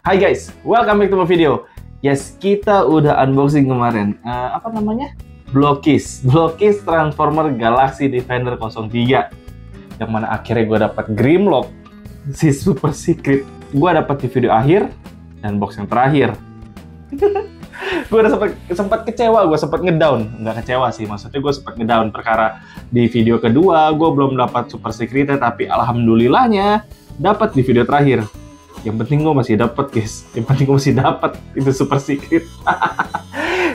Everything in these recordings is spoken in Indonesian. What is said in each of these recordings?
Hai guys, welcome back to my video. Yes, kita udah unboxing kemarin. Apa namanya? Blockkeys Transformer Galaxy Defender 03. Yang mana akhirnya gue dapat Grimlock, si super secret. Gue dapat di video akhir dan box yang terakhir. Gue udah sempat kecewa, gue sempat ngedown. Nggak kecewa sih, maksudnya gue sempat ngedown perkara di video kedua gue belum dapat super secretnya, tapi alhamdulillahnya dapat di video terakhir. Yang penting gue masih dapat guys, yang penting gue masih dapat itu super secret.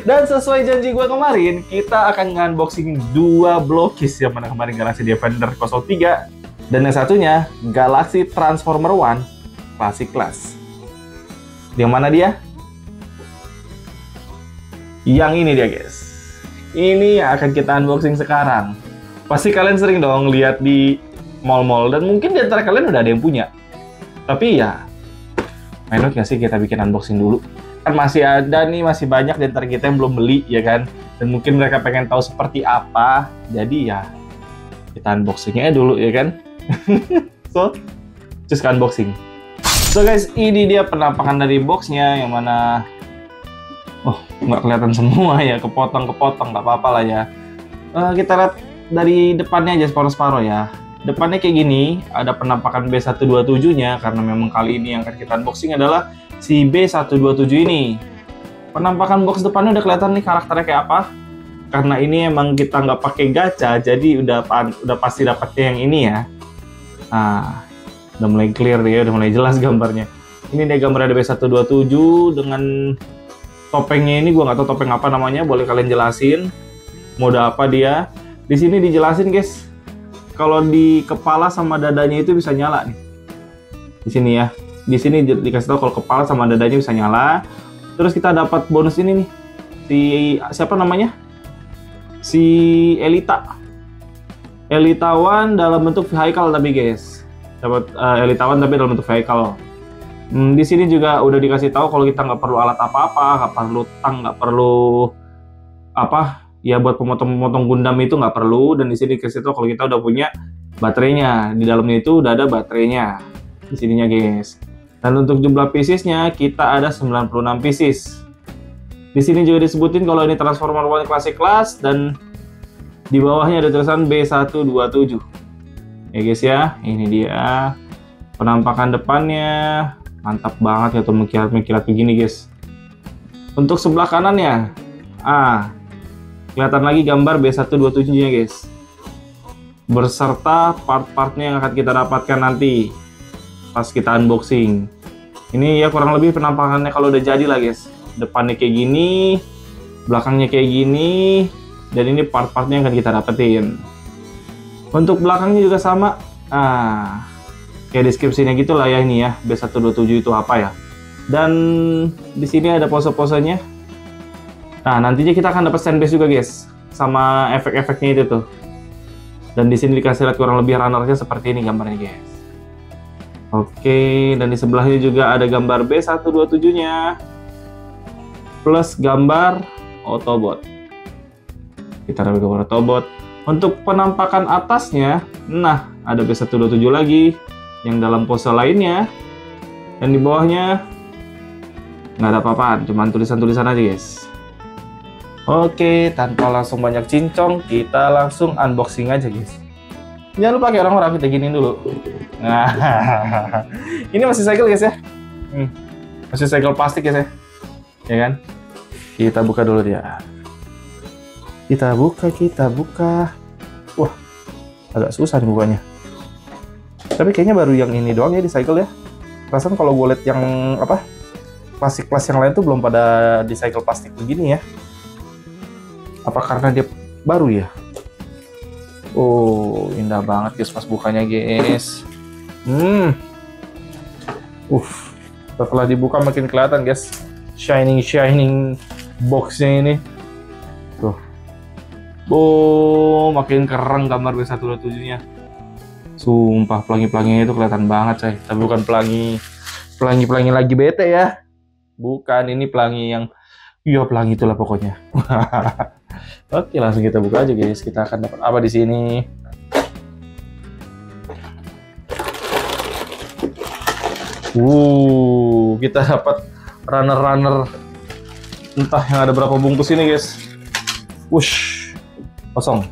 Dan sesuai janji gue kemarin, kita akan unboxing dua Blockkeys, yang mana kemarin Galaxy Defender 03 dan yang satunya Galaxy Transformer One Classic Class. Yang mana dia? Yang ini dia guys. Ini yang akan kita unboxing sekarang. Pasti kalian sering dong lihat di mall-mall, dan mungkin di antara kalian udah ada yang punya. Tapi ya, menurut nggak sih kita bikin unboxing dulu? Kan masih ada nih, masih banyak di antara kita yang belum beli, ya kan? Dan mungkin mereka pengen tahu seperti apa. Jadi ya, kita unboxingnya dulu, ya kan? So, just unboxing. So guys, ini dia penampakan dari boxnya, yang mana... Oh, nggak kelihatan semua ya, kepotong-kepotong, nggak apa-apa lah ya. Kita lihat dari depannya aja separuh-separuh ya. Depannya kayak gini, ada penampakan B127-nya, karena memang kali ini yang akan kita unboxing adalah si B127 ini. Penampakan box depannya udah kelihatan nih karakternya kayak apa. Karena ini emang kita nggak pakai gacha, jadi udah pasti dapetnya yang ini ya. Nah, udah mulai clear ya, udah mulai jelas gambarnya. Ini dia gambar ada B127 dengan topengnya ini, gua nggak tahu topeng apa namanya, boleh kalian jelasin mode apa dia. Di sini dijelasin guys, kalau di kepala sama dadanya itu bisa nyala nih. Di sini ya, di sini dikasih tahu kalau kepala sama dadanya bisa nyala. Terus kita dapat bonus ini nih, si siapa namanya, si Elita One dalam bentuk vehicle tapi guys, dapat Elita One tapi dalam bentuk vehicle. Di sini juga udah dikasih tahu kalau kita nggak perlu alat apa-apa, nggak perlu tang, nggak perlu apa ya buat pemotong-pemotong Gundam itu nggak perlu. Dan di sini dikasih tahu kalau kita udah punya baterainya, di dalamnya itu udah ada baterainya di sininya guys. Dan untuk jumlah piecesnya kita ada 96 pieces. Di sini juga disebutin kalau ini Transformer One Classic Class, dan di bawahnya ada tulisan B127 ya guys ya. Ini dia penampakan depannya. Mantap banget ya tuh, mengkilat-mengkilat begini guys. Untuk sebelah kanannya, kelihatan lagi gambar B127 nya guys, berserta part-partnya yang akan kita dapatkan nanti pas kita unboxing. Ini ya kurang lebih penampakannya kalau udah jadi lah guys. Depannya kayak gini, belakangnya kayak gini, dan ini part-partnya yang akan kita dapetin. Untuk belakangnya juga sama. Kayak deskripsinya gitu lah ya ini ya, B127 itu apa ya. Dan di sini ada pose-posenya. Nah, nantinya kita akan dapat standbase juga guys, sama efek-efeknya itu tuh. Dan di sini dikasih lihat kurang lebih runnernya seperti ini gambarnya guys. Oke, dan di sebelahnya juga ada gambar B127-nya plus gambar Autobot. Kita dapat gambar Autobot. Untuk penampakan atasnya, nah ada B127 lagi yang dalam pose lainnya, dan di bawahnya nggak ada apa-apaan, cuma tulisan-tulisan aja guys. Oke, tanpa langsung banyak cincong, kita langsung unboxing aja guys. Jangan lupa kayak orang-orang kita giniin dulu. Nah, ini masih segel guys ya, masih segel plastik guys ya kan. Kita buka dulu dia. Kita buka. Wah, agak susah nih bukanya. Tapi kayaknya baru yang ini doang ya di cycle ya. Perasaan kalau gue liat yang apa, plastik yang lain tuh belum pada di cycle plastik begini ya. Apa karena dia baru ya? Oh, indah banget guys pas bukanya guys. Setelah dibuka makin kelihatan guys, shining boxnya ini. Tuh. Makin keren gambar B127-nya. Sumpah pelangi-pelanginya itu kelihatan banget coy. Tapi bukan pelangi lagi bete ya. Bukan, ini pelangi yang pelangi itulah pokoknya. Oke, langsung kita buka aja guys. Kita akan dapat apa di sini? Kita dapat runner-runner entah yang ada berapa bungkus ini, guys. Wush, kosong.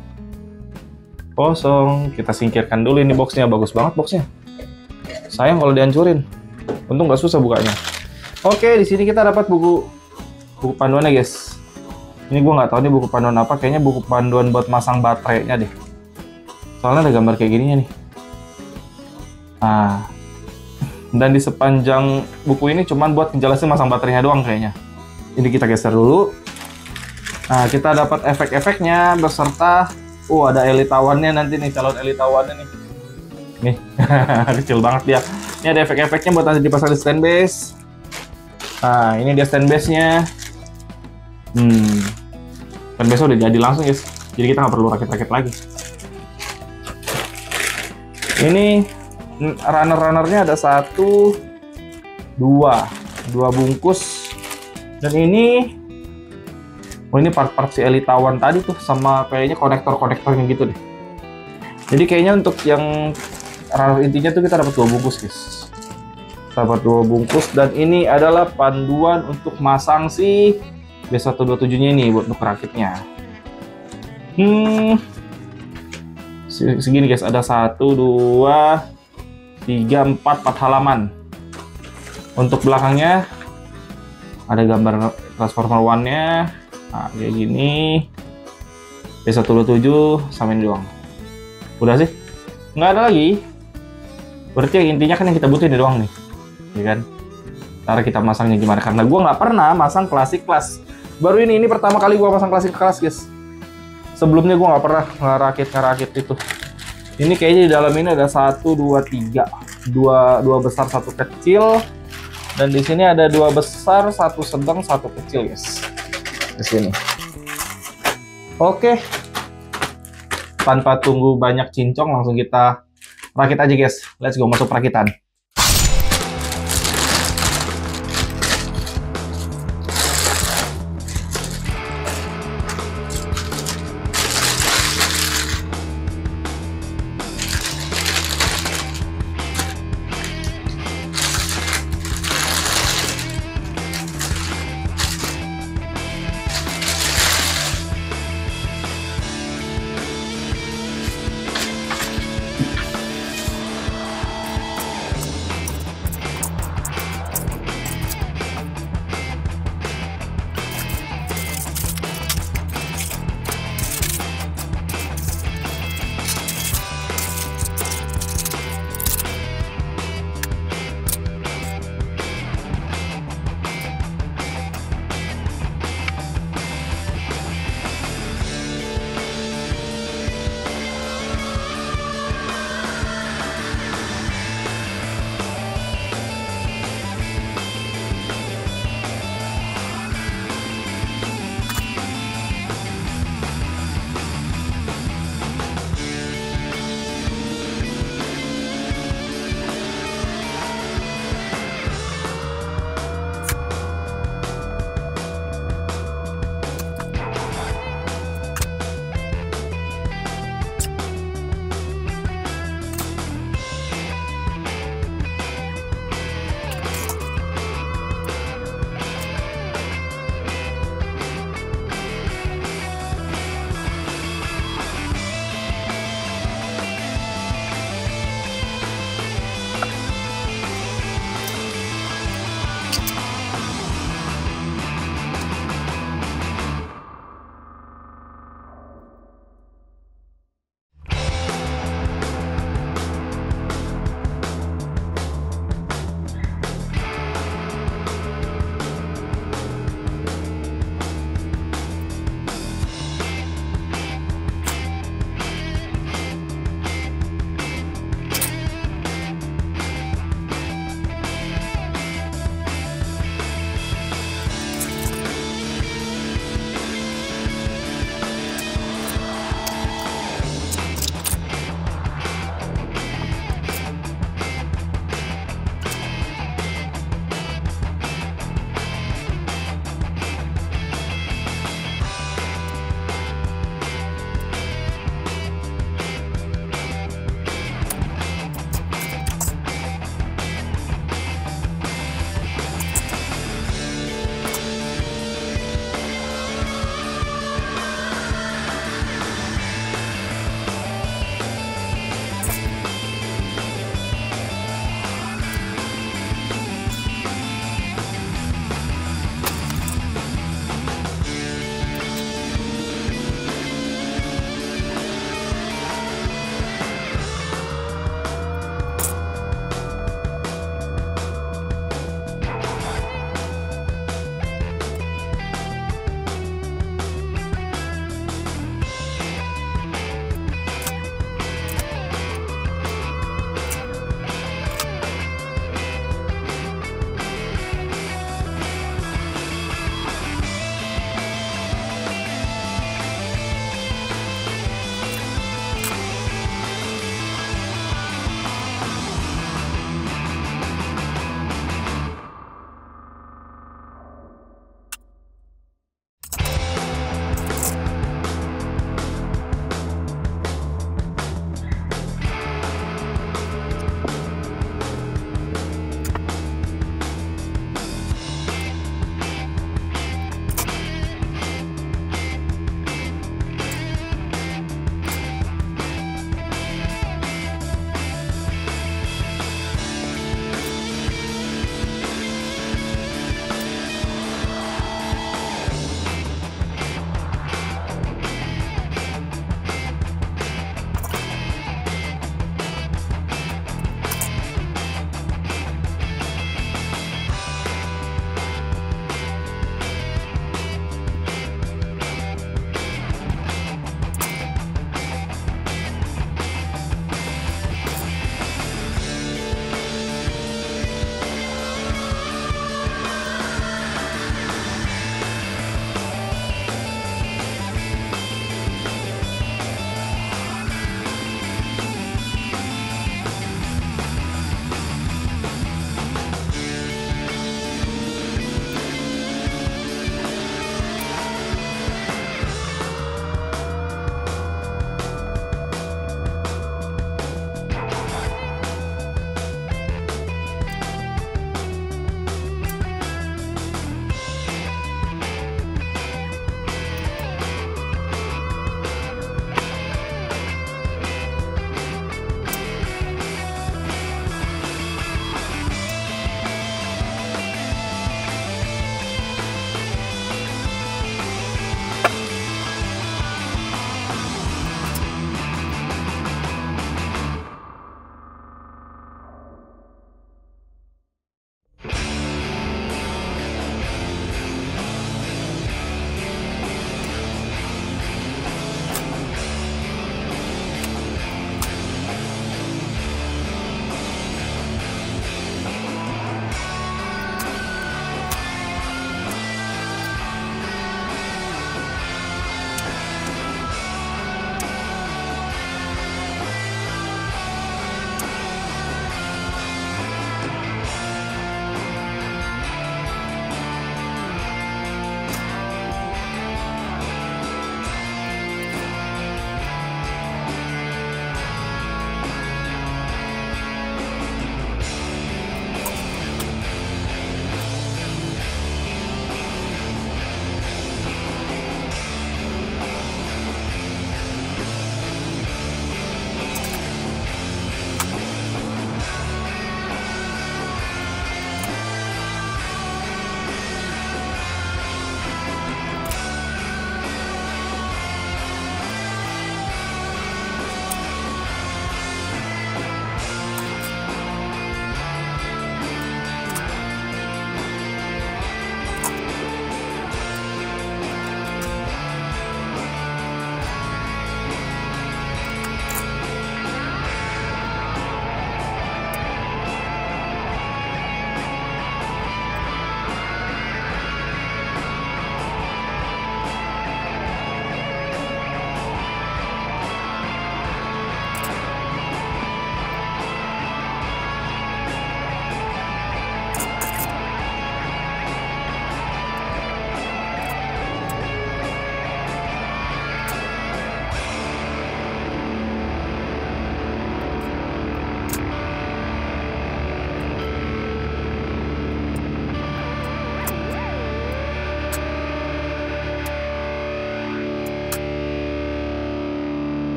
Kosong. Kita singkirkan dulu ini boxnya. Bagus banget boxnya. Sayang kalau dihancurin. Untung nggak susah bukanya. Oke, di sini kita dapat buku panduannya, guys. Ini gue nggak tahu nih buku panduan apa. Kayaknya buku panduan buat masang baterainya deh. Soalnya ada gambar kayak gininya nih. Nah, dan di sepanjang buku ini cuman buat ngejelasin masang baterainya doang kayaknya. Ini kita geser dulu. Nah, kita dapat efek-efeknya beserta ada elitawan-nya nanti nih, calon elitawan-nya nih. Nih, kecil banget dia. Ini ada efek-efeknya buat nanti dipasang di stand base. Nah, ini dia stand base-nya. Stand base udah jadi langsung, guys. Jadi kita nggak perlu rakit-rakit lagi. Ini runner-runnernya ada 1, 2 bungkus. Dan ini ini part-part si elitawan tadi tuh, sama kayaknya konektor-konektornya gitu deh. Jadi kayaknya untuk yang runner intinya tuh kita dapat 2 bungkus, guys. Dapat 2 bungkus, dan ini adalah panduan untuk masang si B127-nya ini buat untuk rakitnya. Segini, guys, ada 1, 2, 3, 4 halaman. Untuk belakangnya ada gambar transformer one-nya. Nah, kayak gini. B127 sama ini doang. Udah sih? Nggak ada lagi. Berarti intinya kan yang kita butuhin ini doang nih. Ya kan? Ntar kita masangnya gimana? Karena gue nggak pernah masang klasik kelas. Baru ini pertama kali gue pasang klasik kelas, guys. Sebelumnya gue nggak pernah ngerakit itu. Ini kayaknya di dalam ini ada 1, 2, 3. 2 besar, 1 kecil. Dan di sini ada 2 besar, 1 sedang, 1 kecil, guys. Di sini. Oke. Tanpa tunggu banyak cincong, langsung kita rakit aja, guys. Let's go, masuk perakitan.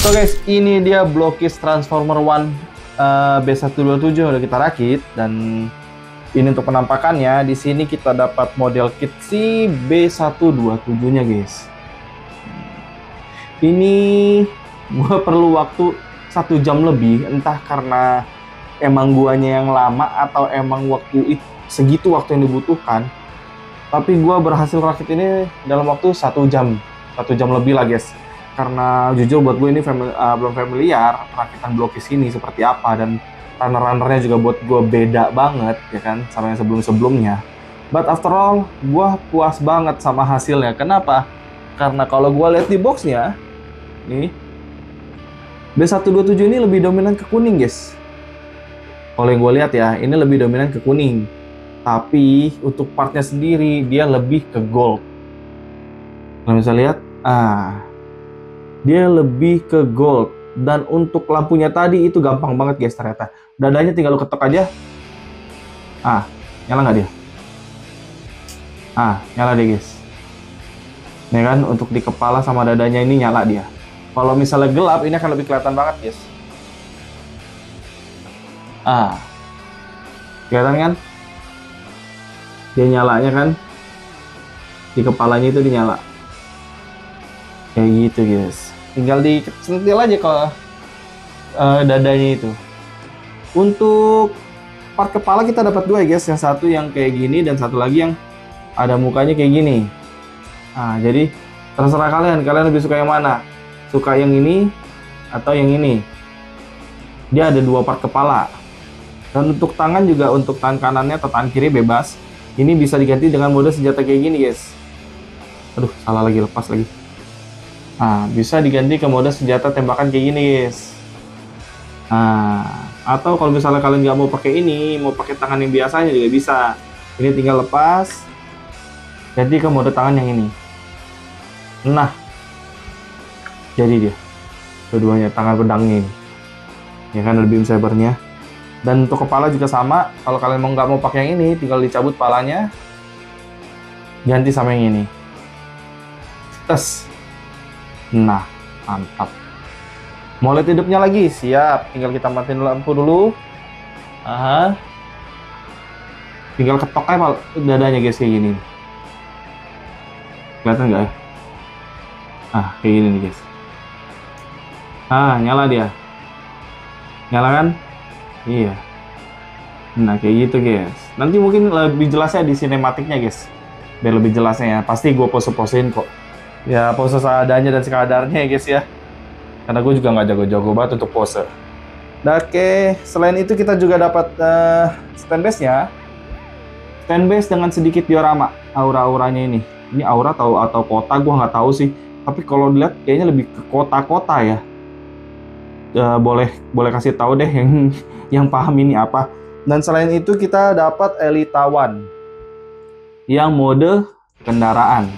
So guys, ini dia Blockis Transformer One B127 udah kita rakit, dan ini untuk penampakannya. Di sini kita dapat model kit si B127-nya guys. Ini gua perlu waktu 1 jam lebih, entah karena emang guanya yang lama atau emang segitu waktu yang dibutuhkan. Tapi gua berhasil rakit ini dalam waktu 1 jam lebih lah guys. Karena jujur buat gue ini belum familiar rakitan Blockis ini seperti apa, dan runner-runnernya juga buat gue beda banget ya kan sama yang sebelum-sebelumnya. But after all, gue puas banget sama hasilnya. Kenapa? Karena kalau gue lihat di boxnya, nih B127 ini lebih dominan ke kuning guys. Kalau yang gue lihat ya, ini lebih dominan ke kuning. Tapi untuk partnya sendiri dia lebih ke gold. Kalian bisa lihat, dia lebih ke gold. Dan untuk lampunya tadi itu gampang banget guys ternyata. Dadanya tinggal lu ketok aja. Nyala nggak dia? Nyala deh guys. Nih kan, untuk di kepala sama dadanya ini nyala dia. Kalau misalnya gelap, ini akan lebih kelihatan banget guys. Kelihatan kan? Dia nyalanya kan? Di kepalanya itu dinyala. Kayak gitu guys. Tinggal disentil aja ke dadanya itu. Untuk part kepala kita dapat 2 guys. Yang satu yang kayak gini, dan satu lagi yang ada mukanya kayak gini. Jadi terserah kalian lebih suka yang mana. Suka yang ini atau yang ini. Dia ada 2 part kepala. Dan untuk tangan juga, untuk tangan kanannya atau tangan kiri bebas. Ini bisa diganti dengan mode senjata kayak gini guys. Aduh, salah lagi, lepas lagi. Bisa diganti ke mode senjata tembakan kayak gini guys. Atau kalau misalnya kalian nggak mau pakai ini, mau pakai tangan yang biasanya juga bisa. Ini tinggal lepas, ganti ke mode tangan yang ini. Nah, jadi dia keduanya, tangan pedangnya ini ya kan, lebih sabernya. Dan untuk kepala juga sama. Kalau kalian nggak mau pakai yang ini, tinggal dicabut palanya, ganti sama yang ini. Tes. Nah, mantap. Mau lihat hidupnya lagi? Siap. Tinggal kita matiin lampu dulu. Tinggal ketok aja dadanya guys, kayak gini. Kelihatan nggak ya? Kayak gini nih guys. Nyala dia. Nyala kan? Iya. Nah, kayak gitu guys. Nanti mungkin lebih jelasnya di sinematiknya guys. Biar lebih jelasnya ya. Pasti gue pose-posein kok. Ya, pose seadanya dan sekadarnya ya guys ya. Karena gue juga nggak jago-jago banget untuk pose. Nah, oke. Selain itu kita juga dapat stand base-nya. Stand base dengan sedikit diorama aura-auranya ini. Ini aura atau kota, gue nggak tahu sih. Tapi kalau dilihat kayaknya lebih ke kota-kota ya. Boleh kasih tahu deh yang paham ini apa. Dan selain itu kita dapat Elita One yang mode kendaraan.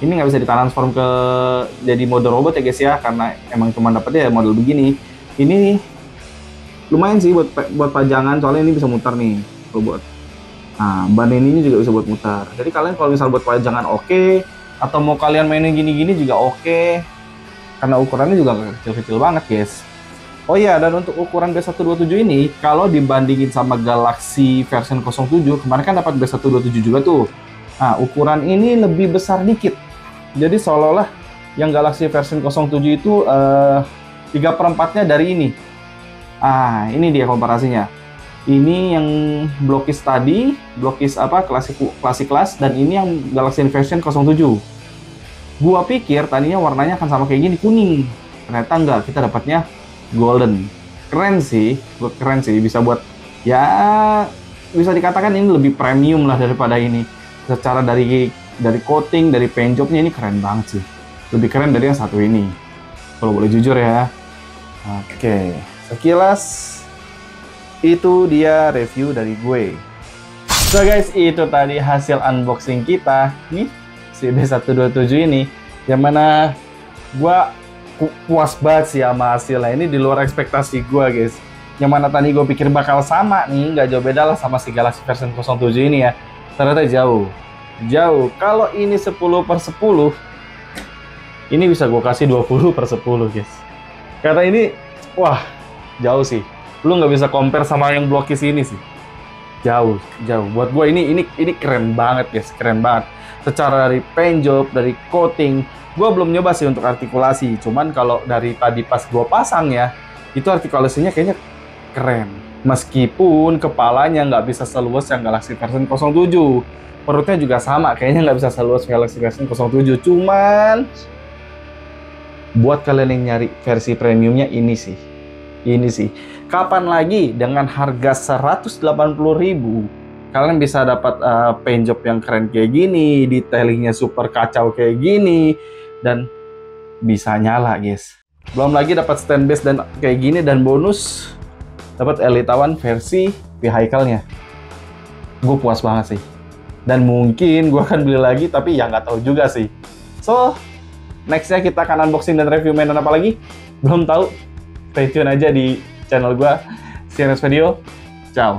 Ini nggak bisa ditransform ke jadi mode robot ya guys ya, karena emang cuma dapetnya model begini. Ini lumayan sih buat pajangan, soalnya ini bisa muter nih robot. Ban ini juga bisa buat muter. Jadi kalian kalau misal buat pajangan oke, atau mau kalian mainin gini-gini juga oke, karena ukurannya juga nggak kecil-kecil banget guys. Oh iya, dan untuk ukuran B127 ini, kalau dibandingin sama Galaxy version 07, kemarin kan dapat B127 juga tuh. Ukuran ini lebih besar dikit. Jadi seolah-olah yang Galaxy version 07 itu 3/4-nya dari ini. Ini dia komparasinya. Ini yang Blockis tadi, Blockis klasik kelas, dan ini yang Galaxy version 07. Gua pikir tadinya warnanya akan sama kayak gini, kuning. Ternyata enggak, kita dapatnya golden. Keren sih, bisa buat ya, bisa dikatakan ini lebih premium lah daripada ini. Secara dari coating, dari paint jobnya ini keren banget sih. Lebih keren dari yang satu ini, kalau boleh jujur ya. Oke, sekilas itu dia review dari gue. So guys, itu tadi hasil unboxing kita nih, si B127 ini, yang mana gue puas banget sih sama hasilnya. Ini di luar ekspektasi gue guys. Yang mana tadi gue pikir bakal sama nih, nggak jauh beda lah sama si Galaxy version 07 ini ya. Ternyata jauh. Kalau ini 10/10, ini bisa gue kasih 20/10 guys. Kata ini, wah, jauh sih. Lu nggak bisa compare sama yang blokis ini sih. Jauh, jauh. Buat gue ini keren banget guys, keren banget. Secara dari paint job, dari coating, gue belum nyoba sih untuk artikulasi. Cuman kalau dari tadi pas gue pasang ya, itu artikulasinya kayaknya keren. Meskipun kepalanya nggak bisa seluas yang Galaxy version 07. Perutnya juga sama, kayaknya nggak bisa seluas Galaxy version 07. Cuman buat kalian yang nyari versi premiumnya ini sih. Ini sih. Kapan lagi dengan harga 180.000 kalian bisa dapat paint job yang keren kayak gini, detailingnya super kacau kayak gini, dan bisa nyala guys. Belum lagi dapat stand base dan kayak gini, dan bonus dapat Elite One versi vehicle-nya. Gue puas banget sih. Dan mungkin gue akan beli lagi, tapi ya nggak tahu juga sih. So, nextnya kita akan unboxing dan review mainan apa lagi? Belum tahu. Stay tune aja di channel gue. See you next video. Ciao.